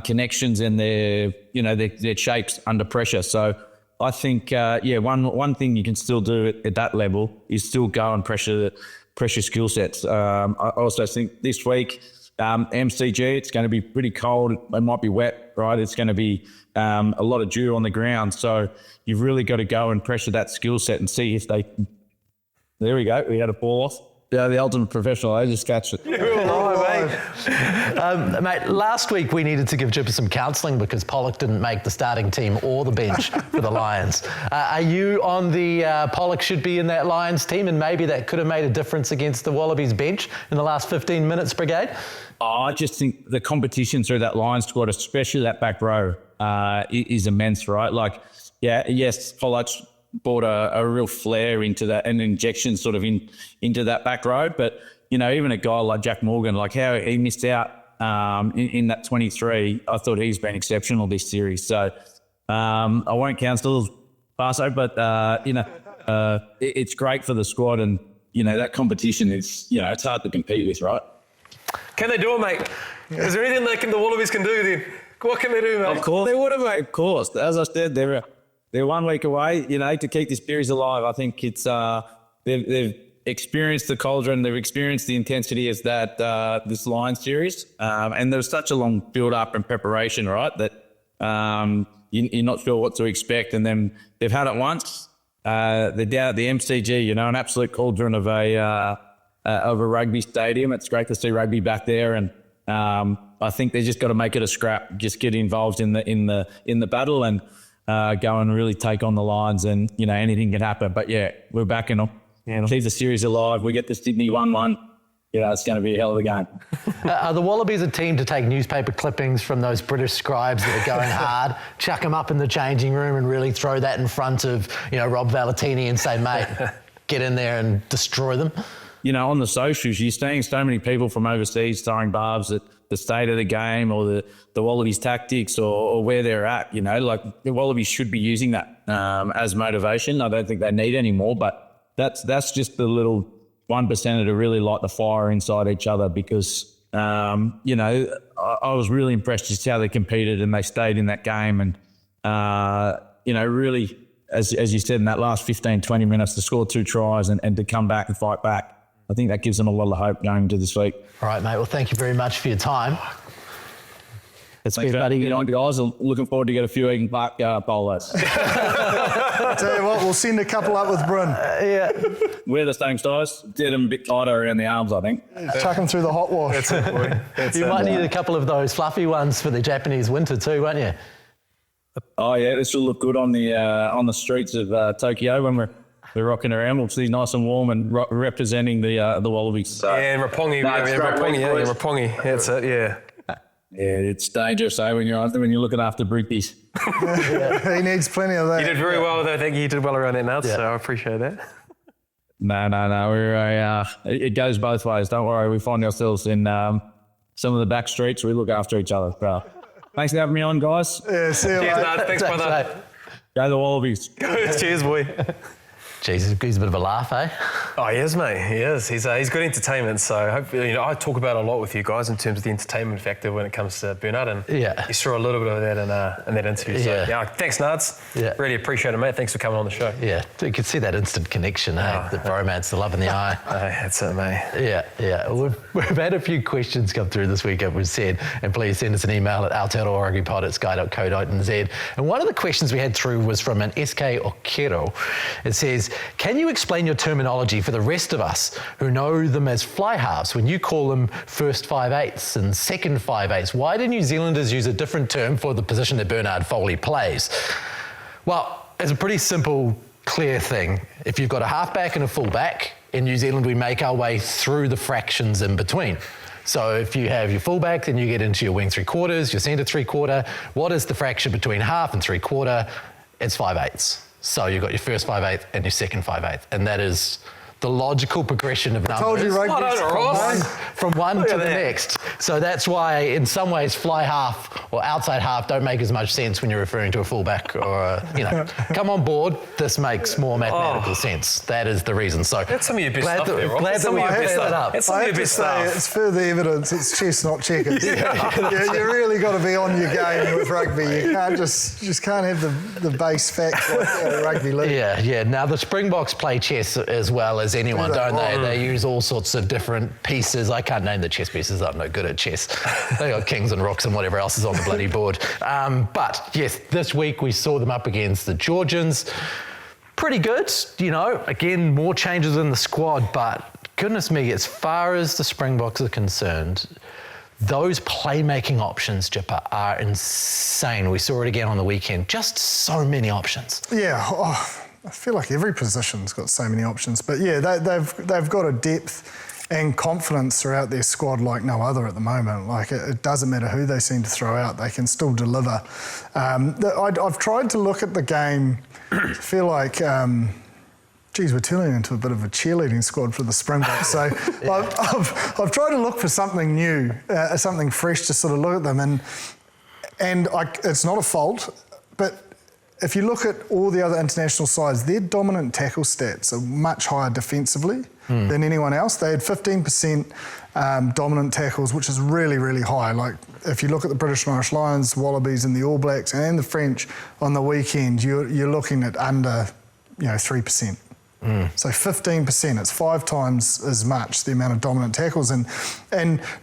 connections and their shapes under pressure. So I think one thing you can still do at that level is still go and pressure skill sets. I also think this week MCG, it's going to be pretty cold. It might be wet, right? It's going to be a lot of dew on the ground. So you've really got to go and pressure that skill set and see if they. There we go. We had a ball off. Yeah, the ultimate professional. I just catch it. Mate, last week we needed to give Jipper some counselling because Pollock didn't make the starting team or the bench for the Lions. Are you on the Pollock should be in that Lions team and maybe that could have made a difference against the Wallabies bench in the last 15 minutes, Brigade? I just think the competition through that Lions squad, especially that back row, is immense, right? Like, yes, Pollock's brought a real flair into that, an injection sort of into that back row. But, even a guy like Jack Morgan, like how he missed out in that 23, I thought he's been exceptional this series. So I won't counsel Paso, but, it's great for the squad. And, that competition is, it's hard to compete with, right? Can they do it, mate? Is there anything the Wallabies can do then? What can they do, mate? Of course. They would have, mate. Of course. As I said, they're 1 week away, to keep this series alive. I think it's they've experienced the cauldron, they've experienced the intensity as that this Lions series, and there's such a long build-up and preparation, right, that you're not sure what to expect, and then they've had it once. They're down at the MCG, an absolute cauldron of a rugby stadium. It's great to see rugby back there, and I think they just got to make it a scrap, just get involved in the battle and go and really take on the Lions, and anything can happen. But we're backing them. Keep the series alive. We get the Sydney 1-1. It's going to be a hell of a game. Are the Wallabies a team to take newspaper clippings from those British scribes that are going hard, chuck them up in the changing room and really throw that in front of Rob Valentini and say, mate, get in there and destroy them? On the socials, you're seeing so many people from overseas throwing barbs at the state of the game or the Wallabies tactics or where they're at, like the Wallabies should be using that as motivation. I don't think they need any more, but that's just the little 1% to really light the fire inside each other because, I was really impressed just how they competed and they stayed in that game and, really, as you said, in that last 15, 20 minutes to score 2 tries and to come back and fight back. I think that gives them a lot of hope going into this week. All right, mate. Well, thank you very much for your time. Thanks, buddy. Guys, I'm looking forward to get a few Egan-Park bowlers. Tell you what, we'll send a couple up with Bryn. We're the same size. Did them a bit tighter around the arms, I think. Chuck them through the hot wash. That's it, boy. You might need a couple of those fluffy ones for the Japanese winter too, won't you? Oh, yeah. This will look good on the streets of Tokyo when we're rocking around. We'll see nice and warm and representing the Wallabies. So, and Roppongi. Roppongi. That's it, yeah. Yeah, it's dangerous, when you're looking after brickies. He needs plenty of that. You did very well, though. I think you did well around that nuts, so I appreciate that. No. It goes both ways. Don't worry. We find ourselves in some of the back streets. We look after each other. So, thanks for having me on, guys. Yeah, see you, Cheers, mate. Nard. Thanks, brother. Go the Wallabies. Cheers, boy. Jesus, he's a bit of a laugh, eh? Oh, he is, mate. He is. He's good entertainment. So hopefully, I talk about it a lot with you guys in terms of the entertainment factor when it comes to Bernard, and you saw a little bit of that in that interview. So thanks, Nards. Yeah. Really appreciate it, mate. Thanks for coming on the show. Yeah, you could see that instant connection, the bromance, the love in the eye. That's it, mate. Yeah. We've had a few questions come through this week, as we've said, and please send us an email at aotearoa@sky.co.nz. And one of the questions we had through was from an SK Okero. It says, can you explain your terminology for the rest of us who know them as fly halves when you call them first 5/8 and second 5/8? Why do New Zealanders use a different term for the position that Bernard Foley plays? Well, it's a pretty simple, clear thing. If you've got a halfback and a fullback, in New Zealand we make our way through the fractions in between. So if you have your fullback, then you get into your wing 3/4, your centre 3/4. What is the fraction between half and 3/4? It's 5/8. So you've got your first 5/8 and your second 5/8. And that is the logical progression of numbers. Told you, From one to the next. So that's why, in some ways, fly half or outside half don't make as much sense when you're referring to a fullback or come on board. This makes more mathematical sense. That is the reason. So that's some of your best stuff there, Rob. Glad that we cleared that up. That's some of your best stuff. It's further evidence. It's chess, not checkers. You really got to be on your game with rugby. You can't just can't have the base facts like rugby league. Yeah. Now the Springboks play chess as well as anyone, don't they? They use all sorts of different pieces. I can't name the chess pieces. I'm no good at chess. They got kings and rooks and whatever else is on the bloody board. But yes, this week we saw them up against the Georgians. Pretty good, Again, more changes in the squad, but goodness me, as far as the Springboks are concerned, those playmaking options, Jipper, are insane. We saw it again on the weekend. Just so many options. Yeah. I feel like every position's got so many options, but yeah, they've got a depth and confidence throughout their squad like no other at the moment. Like it doesn't matter who they seem to throw out, they can still deliver. I've tried to look at the game. I feel like, we're turning into a bit of a cheerleading squad for the Springboks. So I've tried to look for something new, something fresh to sort of look at them, and it's not a fault, but if you look at all the other international sides, their dominant tackle stats are much higher defensively than anyone else. They had 15% dominant tackles, which is really, really high. Like if you look at the British and Irish Lions, Wallabies and the All Blacks and the French on the weekend, you're looking at under 3%. So 15%, it's 5 times as much, the amount of dominant tackles. And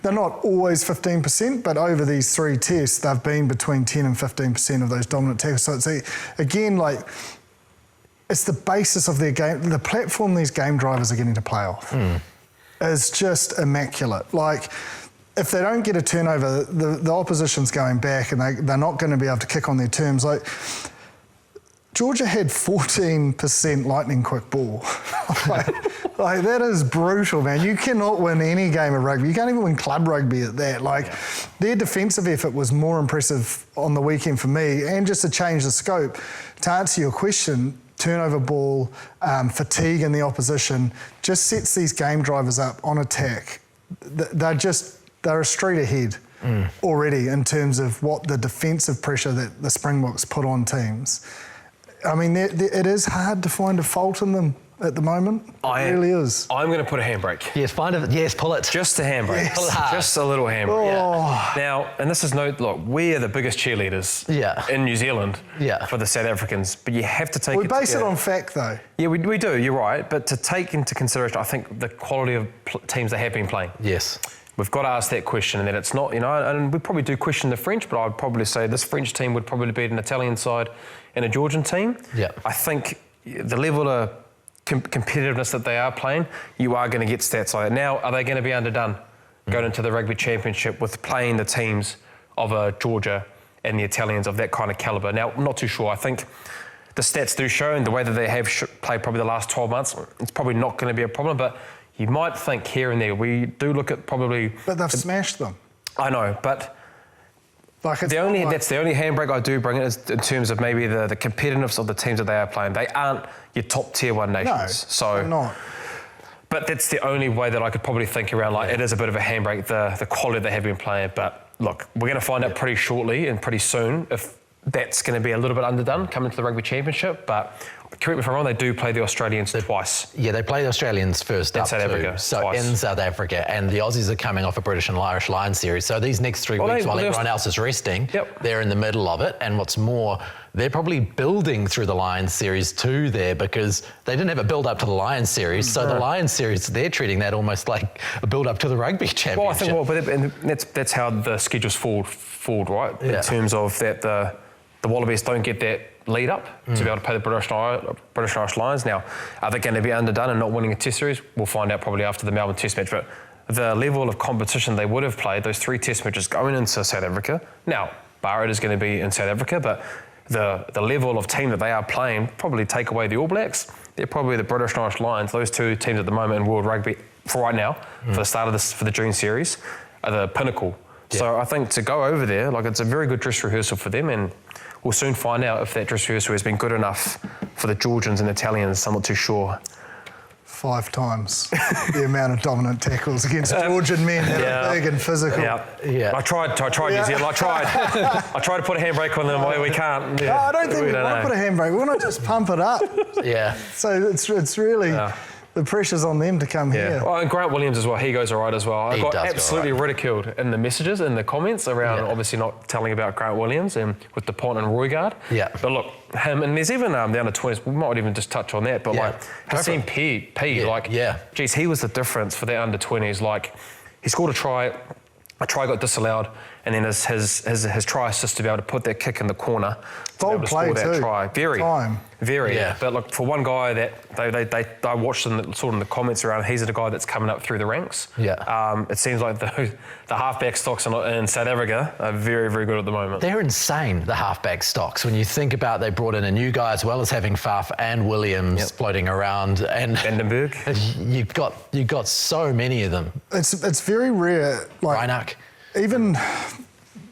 they're not always 15%, but over these 3 tests, they've been between 10 and 15% of those dominant tackles. So it's, it's the basis of their game. The platform these game drivers are getting to play off is just immaculate. Like, if they don't get a turnover, the opposition's going back and they're not going to be able to kick on their terms. Like, Georgia had 14% lightning quick ball. like that is brutal, man. You cannot win any game of rugby. You can't even win club rugby at that. Their defensive effort was more impressive on the weekend for me. And just to change the scope, to answer your question, turnover ball, fatigue in the opposition just sets these game drivers up on attack. They're a street ahead already in terms of what the defensive pressure that the Springboks put on teams. I mean, it is hard to find a fault in them at the moment. It really is. I'm going to put a handbrake. Yes, pull it. Just a handbrake. Yes. Pull it hard. Just a little handbrake. Oh. Now, and this is look, we are the biggest cheerleaders in New Zealand for the South Africans, but you have to take We base it on fact, though. Yeah, we do, you're right, but to take into consideration, I think, the quality of teams they have been playing. Yes. We've got to ask that question, and then it's not, and we probably do question the French, but I'd probably say this French team would probably beat an Italian side and a Georgian team. Yeah. I think the level of competitiveness that they are playing, you are going to get stats like that. Now, are they going to be underdone going into the Rugby Championship with playing the teams of Georgia and the Italians of that kind of calibre? Now, I'm not too sure. I think the stats do show, and the way that they have played probably the last 12 months, it's probably not going to be a problem, but you might think here and there, we do look at probably... But they've smashed them. I know, but that's the only handbrake I do bring it is in terms of maybe the competitiveness of the teams that they are playing. They aren't your top tier 1 nations. No, they're not. But that's the only way that I could probably think around, it is a bit of a handbrake, the quality they have been playing. But look, we're going to find out pretty shortly and pretty soon if that's going to be a little bit underdone coming to the Rugby Championship. But correct me if I'm wrong, they do play the Australians twice. Yeah, they play the Australians first in up South Africa, in South Africa, and the Aussies are coming off a British and Irish Lions series. So these next 3 weeks, while everyone else is resting, they're in the middle of it. And what's more, they're probably building through the Lions series too there, because they didn't have a build up to the Lions series. So the Lions series, they're treating that almost like a build up to the Rugby Championship. Well, I think that's how the schedule's forward, right? In terms of that the Wallabies don't get that lead up to be able to play the British Irish Lions. Now, are they going to be underdone and not winning a Test series? We'll find out probably after the Melbourne Test match. But the level of competition they would have played, those 3 Test matches going into South Africa. Now, bar it is going to be in South Africa, but the level of team that they are playing, probably take away the All Blacks, they're probably the British Irish Lions. Those 2 teams at the moment in World Rugby, for right now, for the start of for the June series, are the pinnacle. Yeah. So I think to go over there, like, it's a very good dress rehearsal for them, and we'll soon find out if that dress rehearsal has been good enough for the Georgians and Italians. I'm not too sure. 5 times the amount of dominant tackles against Georgian men that are big and physical. Yeah. I tried New Zealand. I tried to put a handbrake on them. We can't. Yeah. No, I don't think we want to put a handbrake. We want to just pump it up. Yeah. So it's really... The pressure's on them to come here. Well, and Grant Williams as well, he goes all right as well. I got absolutely ridiculed in the messages, in the comments around obviously not telling about Grant Williams and with Dupont and Roygard. Yeah. But look, him, and there's even the under-20s, we might even just touch on that, but like, Hassan P, geez, he was the difference for that under-20s. Like, he scored a try got disallowed, and then his try assist to be able to put that kick in the corner. Bold play that too. Try. Very. Yeah. But look, for one guy that I watched in the comments around, he's the guy that's coming up through the ranks. Yeah. It seems like the halfback stocks in South Africa are very, very good at the moment. They're insane, the halfback stocks. When you think about, they brought in a new guy as well as having Faf and Williams floating around, and Vandenberg. You've got so many of them. It's very rare. Like Reinach. Even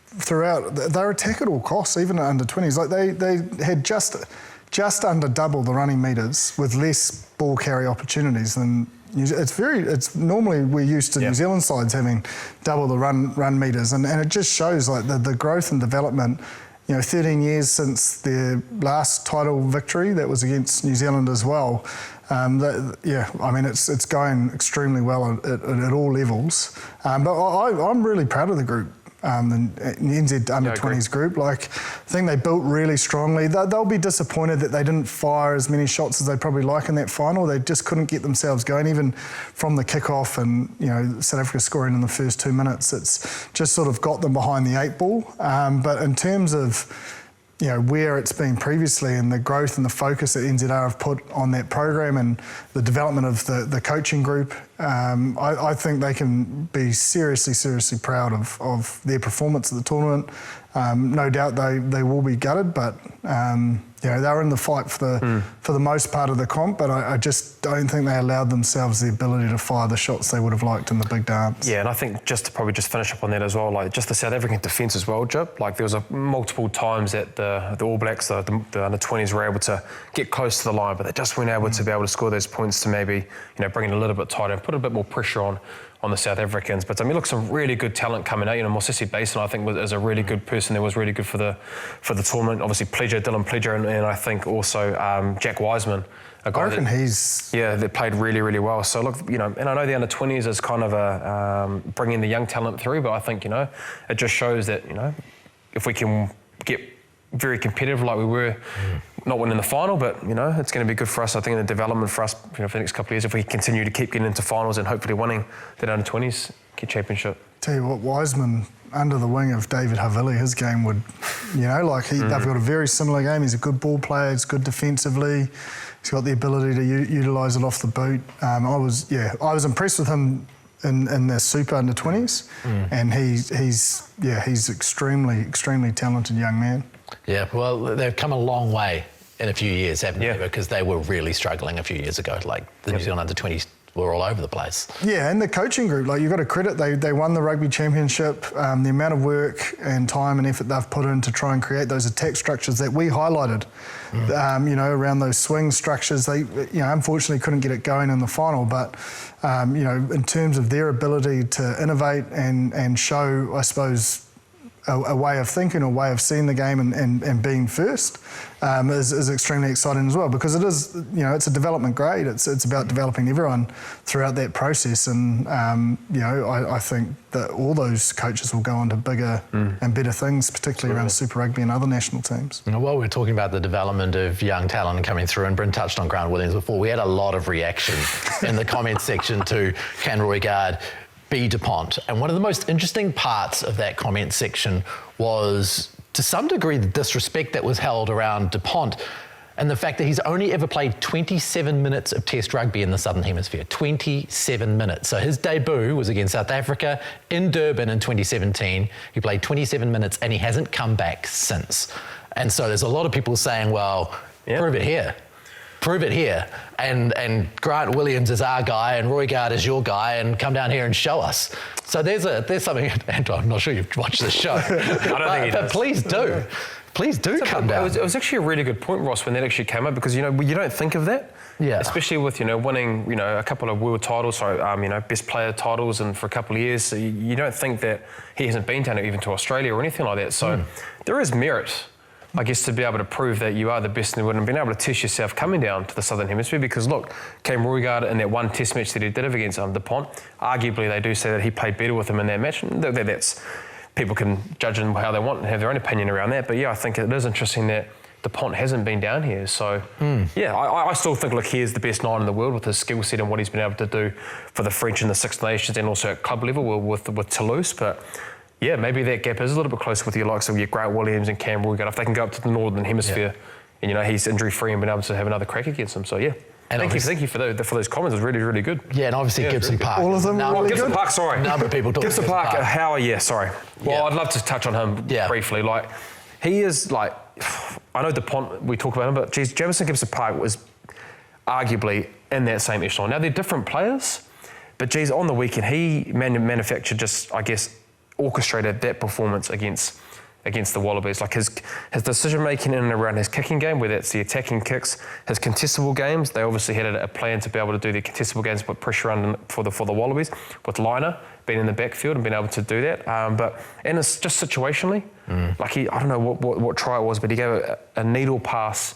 throughout, they're attack at all costs, even at under-20s. Like they had just under double the running metres with less ball carry opportunities than it's normally we're used to New Zealand sides having double the run metres, and it just shows like the growth and development. 13 years since their last title victory, that was against New Zealand as well. I mean, it's going extremely well at all levels. But I'm really proud of the group. The NZ under-20s group. Like, I think they built really strongly. They'll be disappointed that they didn't fire as many shots as they probably like in that final. They just couldn't get themselves going, even from the kickoff and, South Africa scoring in the first 2 minutes. It's just sort of got them behind the 8 ball. But in terms of where it's been previously and the growth and the focus that NZR have put on that program and the development of the coaching group, I think they can be seriously proud of their performance at the tournament. No doubt they will be gutted, but they're in the fight for the most part of the comp, but I just don't think they allowed themselves the ability to fire the shots they would have liked in the big dance. Yeah, and I think just to probably just finish up on that as well, like just the South African defence as well, Jip. Like, there was multiple times that the All Blacks, the under-20s were able to get close to the line, but they just weren't able to be able to score those points to maybe bring it a little bit tighter and put a bit more pressure on the South Africans. But I mean, look, some really good talent coming out. Mosisi Basin, I think, is a really good person that was really good for the tournament. Obviously, Dylan Pledger, and I think also Jack Wiseman. I reckon they played really, really well. So look, and I know the under-20s is kind of bringing the young talent through, but I think, it just shows that, if we can get very competitive like we were, not winning the final, but it's going to be good for us, I think, in the development for us for the next couple of years, if we continue to keep getting into finals and hopefully winning that under-20s championship. Tell you what, Wiseman, under the wing of David Havili, his game would, they've got a very similar game. He's a good ball player, he's good defensively, he's got the ability to utilise it off the boot. I was impressed with him in the Super under-20s, and he's extremely talented young man. Yeah, well, they've come a long way in a few years, haven't they? Because they were really struggling a few years ago. Like, the New Zealand under-20s were all over the place. Yeah, and the coaching group, like, you've got to credit, they won the Rugby Championship, the amount of work and time and effort they've put in to try and create those attack structures that we highlighted, around those swing structures. They, unfortunately couldn't get it going in the final, but, in terms of their ability to innovate and show, I suppose, a way of thinking, a way of seeing the game and being first is extremely exciting as well, because it is, it's a development grade. It's about developing everyone throughout that process, and I think that all those coaches will go on to bigger and better things, particularly around Super Rugby and other national teams. While we're talking about the development of young talent coming through, and Bryn touched on Grant Williams before, we had a lot of reaction in the comments section to can Roygard be Dupont. And one of the most interesting parts of that comment section was to some degree, the disrespect that was held around Dupont and the fact that he's only ever played 27 minutes of Test rugby in the Southern Hemisphere. 27 minutes. So his debut was against South Africa in Durban in 2017. He played 27 minutes and he hasn't come back since. And so there's a lot of people saying, well, prove it here. Prove it here. And Grant Williams is our guy and Roy Gard is your guy and come down here and show us. So there's something, and I'm not sure you've watched this show. I don't think he does. But please do. Please do come down. It was actually a really good point, Ross, when that actually came up, because, you don't think of that. Yeah. Especially with, winning, a couple of world titles, best player titles and for a couple of years. So you don't think that he hasn't been down even to Australia or anything like that. So there is merit, I guess, to be able to prove that you are the best in the world and being able to test yourself coming down to the Southern Hemisphere, because look, came Roy Gard in that one test match that he did against Dupont. Arguably, they do say that he played better with him in that match. That's... People can judge them how they want and have their own opinion around that. But yeah, I think it is interesting that Dupont hasn't been down here. So yeah, I still think, look, he is the best 9 in the world with his skill set and what he's been able to do for the French in the Six Nations and also at club level with Toulouse. But yeah, maybe that gap is a little bit closer with your likes of your Grant Williams and Cam Roy Gard if they can go up to the Northern Hemisphere and he's injury free and been able to have another crack against them. So yeah. And thank you for those comments. It was really, really good. Yeah, and obviously Gibson-Park. All of them were really Gibson good. Park, sorry. A number of people talk about Gibson-Park. Sorry. Well, I'd love to touch on him briefly. Like, he is like, I know Dupont, we talk about him, but geez, Jamison Gibson-Park was arguably in that same echelon. Now, they're different players, but geez, on the weekend, he manufactured orchestrated that performance against the Wallabies. Like his decision-making in and around his kicking game, whether it's the attacking kicks, his contestable games, they obviously had a plan to be able to do their contestable games, put pressure on for the Wallabies, with Liner being in the backfield and being able to do that. And it's just situationally, like I don't know what try it was, but he gave a needle pass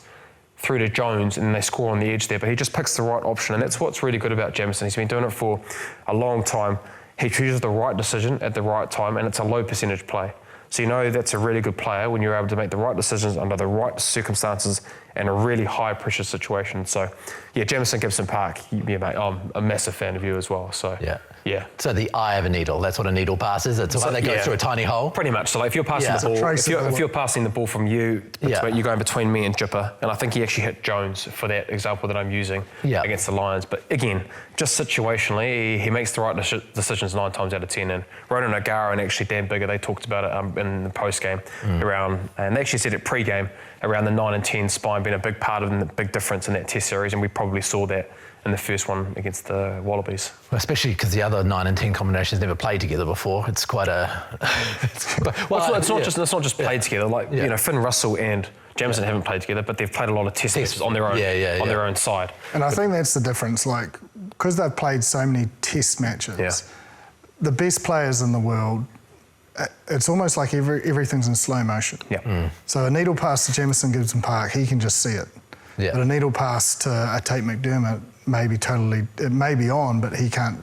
through to Jones and they score on the edge there, but he just picks the right option, and that's what's really good about Jamison. He's been doing it for a long time. He chooses the right decision at the right time, and it's a low percentage play. So that's a really good player when you're able to make the right decisions under the right circumstances in a really high pressure situation. So yeah, Jamison Gibson-Park, mate, I'm a massive fan of you as well. So yeah. So the eye of a needle, that's what a needle pass is. It's one that goes through a tiny hole. Pretty much. So like if you're passing the ball, if you're passing the ball from you, you're going between me and Jipper, and I think he actually hit Jones for that example that I'm using against the Lions. But again, just situationally, he makes the right decisions 9 times out of 10. And Ronan O'Gara and actually Dan Bigger, they talked about it in the post game around, and they actually said it pre-game around the 9 and 10 spine being a big part of the big difference in that Test series, and we probably saw that in the first one against the Wallabies. Well, especially because the other 9 and 10 combinations never played together before. It's quite a... it's not just played together. Like, Finn Russell and Jamison haven't played together, but they've played a lot of test matches on their own their own side. And I think that's the difference. Like, because they've played so many test matches, the best players in the world, it's almost like everything's in slow motion. So a needle pass to Jamison Gibson-Park, he can just see it. But a needle pass to a Tate McDermott it may be on, but he can't,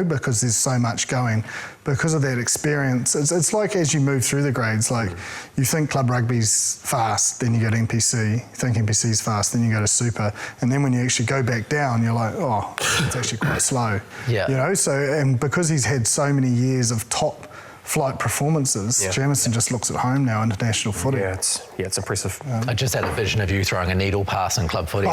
because there's so much going. Because of that experience, it's like as you move through the grades, like you think club rugby's fast, then you go to NPC, you think NPC's fast, then you go to Super, and then when you actually go back down, you're like, oh, it's actually quite slow. So, and because he's had so many years of top flight performances, Jamison just looks at home now, international footy. It's impressive. I just had a vision of you throwing a needle pass in club footy.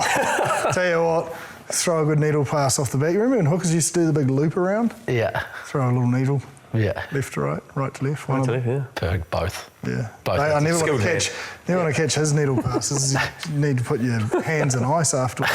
Tell you what, throw a good needle pass off the back. You remember when hookers used to do the big loop around? Yeah. Throw a little needle. Yeah. Left to right, right to left. Right to left, Perfect, both. Yeah. Both. I never want to catch his needle passes. You need to put your hands in ice afterwards.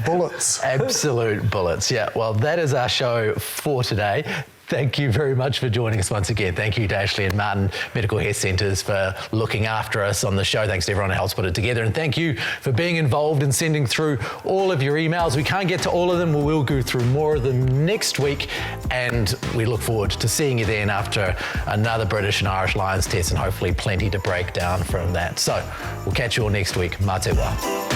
Bullets. Absolute bullets, yeah. Well, that is our show for today. Thank you very much for joining us once again. Thank you to Ashley and Martin Medical Hair Centres for looking after us on the show. Thanks to everyone who helps put it together. And thank you for being involved and sending through all of your emails. We can't get to all of them. We will go through more of them next week. And we look forward to seeing you then after another British and Irish Lions test, and hopefully plenty to break down from that. So we'll catch you all next week. Mā te wā.